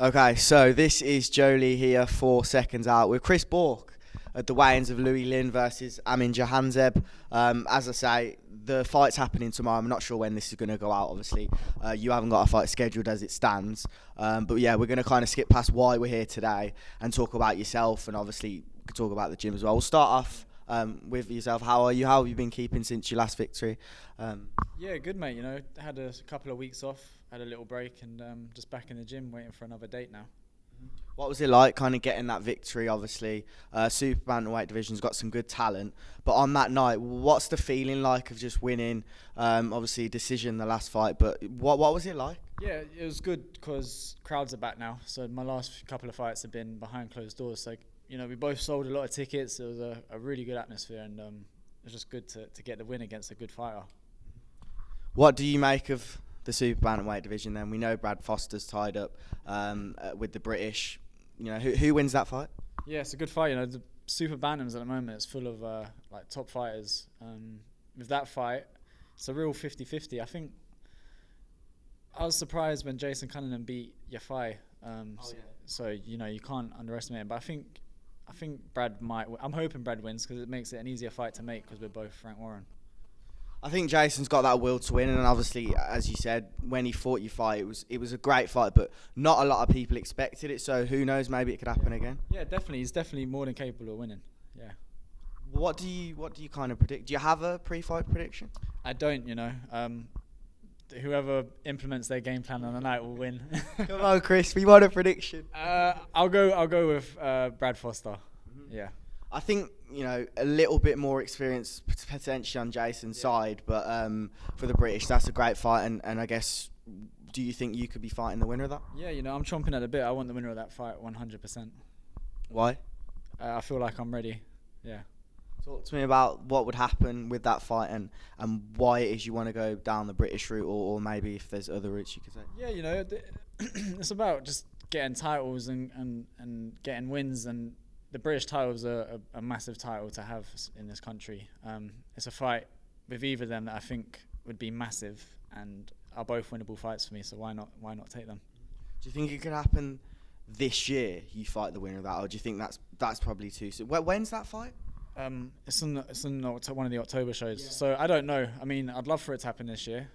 Okay, so this is Jolie here for Seconds Out with Chris Bourke at the weigh-ins of Louis Lin versus Amin Jahanzeb. As I say, the fight's happening tomorrow. I'm not sure when this is going to go out, obviously. You haven't got a fight scheduled as it stands. But yeah, we're going to kind of skip past why we're here today and talk about yourself, and obviously talk about the gym as well. We'll start off with yourself. How are you? How have you been keeping since your last victory? Yeah, good, mate. You know, had a couple of weeks off, had a little break, and just back in the gym waiting for another date now. What was it like kind of getting that victory? Obviously, super-bantamweight division's got some good talent, but on that night, what's the feeling like of just winning? Obviously, decision the last fight, but what was it like? Yeah, it was good because crowds are back now. So my last couple of fights have been behind closed doors. So, you know, we both sold a lot of tickets. It was a really good atmosphere, and it was just good to get the win against a good fighter. What do you make of the super-bantamweight division then? We know Brad Foster's tied up with the British. You know, who wins that fight? Yeah, it's a good fight. You know, the super bantams at the moment is full of like top fighters. With that fight, it's a real 50-50. I think I was surprised when Jason Cunningham beat Yafai. So you know, you can't underestimate him. But I think Brad might. I'm hoping Brad wins because it makes it an easier fight to make because we're both Frank Warren. I think Jason's got that will to win, and obviously, as you said, when he fought Yafai, it was a great fight, but not a lot of people expected it. So who knows? Maybe it could happen again. Yeah, definitely. He's definitely more than capable of winning. Yeah. What do you kind of predict? Do you have a pre-fight prediction? I don't. You know, whoever implements their game plan on the night will win. Come on, Chris, we want a prediction. I'll go with Brad Foster. Mm-hmm. Yeah. I think, you know, a little bit more experience potentially on Jason's side, but for the British, that's a great fight. And I guess, do you think you could be fighting the winner of that? Yeah, you know, I'm chomping at the bit. I want the winner of that fight 100%. Why? I feel like I'm ready. Yeah. Talk to me about what would happen with that fight and why it is you want to go down the British route, or maybe if there's other routes you could say. Yeah, you know, it's about just getting titles and getting wins, and the British title is a massive title to have in this country. It's a fight with either of them that I think would be massive and are both winnable fights for me, so why not take them? Do you think it could happen this year, you fight the winner of that, or do you think that's probably too soon? When's that fight? It's on one of the October shows, so I don't know. I mean, I'd love for it to happen this year.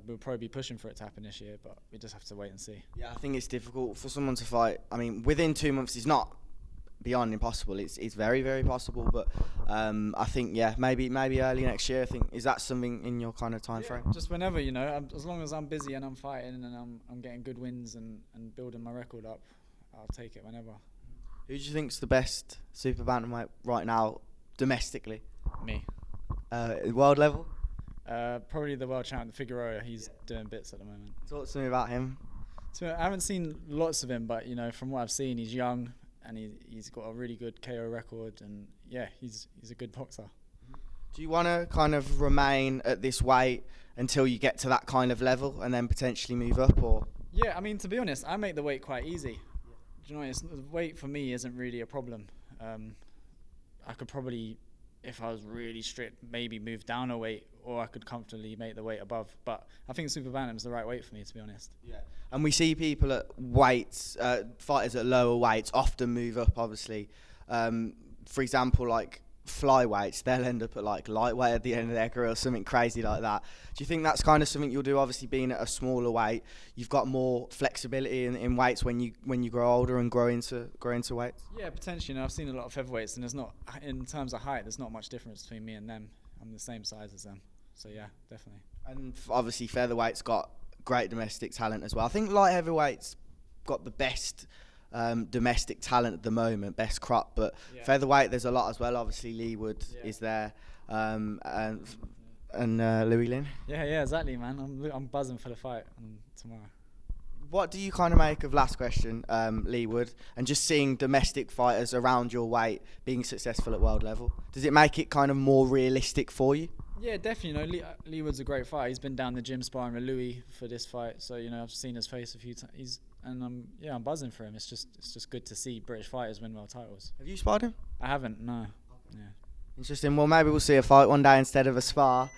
We'll probably be pushing for it to happen this year, but we just have to wait and see. Yeah, I think it's difficult for someone to fight. I mean, within 2 months is not beyond impossible. It's very, very possible, but I think maybe early next year. I think, is that something in your kind of time frame? Just whenever, you know, as long as I'm busy and I'm fighting and I'm getting good wins and building my record up, I'll take it whenever. Who do you think's the best super bantamweight right now, domestically? Me. World level? Probably the world champ, Figueroa. He's doing bits at the moment. Talk to me about him. So I haven't seen lots of him, but you know, from what I've seen, he's young. And he's got a really good KO record, and yeah, he's a good boxer. Do you want to kind of remain at this weight until you get to that kind of level, and then potentially move up, or? Yeah, I mean, to be honest, I make the weight quite easy. Do you know, the weight for me isn't really a problem. I could probably, if I was really strict, maybe move down a weight, or I could comfortably make the weight above. But I think super bantam's the right weight for me, to be honest. Yeah. And we see people at weights, fighters at lower weights often move up, obviously. For example, like flyweights, they'll end up at like lightweight at the end of their career or something crazy like that. Do you think that's kind of something you'll do? Obviously, being at a smaller weight, you've got more flexibility in weights when you grow older and grow into weights. Yeah, potentially. You know, I've seen a lot of featherweights, and there's not, in terms of height, there's not much difference between me and them. I'm the same size as them. So yeah, definitely. And obviously, featherweight's got great domestic talent as well. I think light heavyweight's got the best domestic talent at the moment, best crop, but featherweight there's a lot as well. Obviously Lee Wood is there, and Louis Lin. Yeah, exactly, man. I'm buzzing for the fight tomorrow. What do you kind of make of, last question, Lee Wood, and just seeing domestic fighters around your weight being successful at world level? Does it make it kind of more realistic for you? Yeah, definitely. You know, Lee Wood's a great fighter. He's been down the gym sparring with Louis for this fight, so you know, I've seen his face a few times. I'm buzzing for him. It's just good to see British fighters win world titles. Have you sparred him? I haven't, no. Okay. Yeah. Interesting. Well, maybe we'll see a fight one day instead of a spar.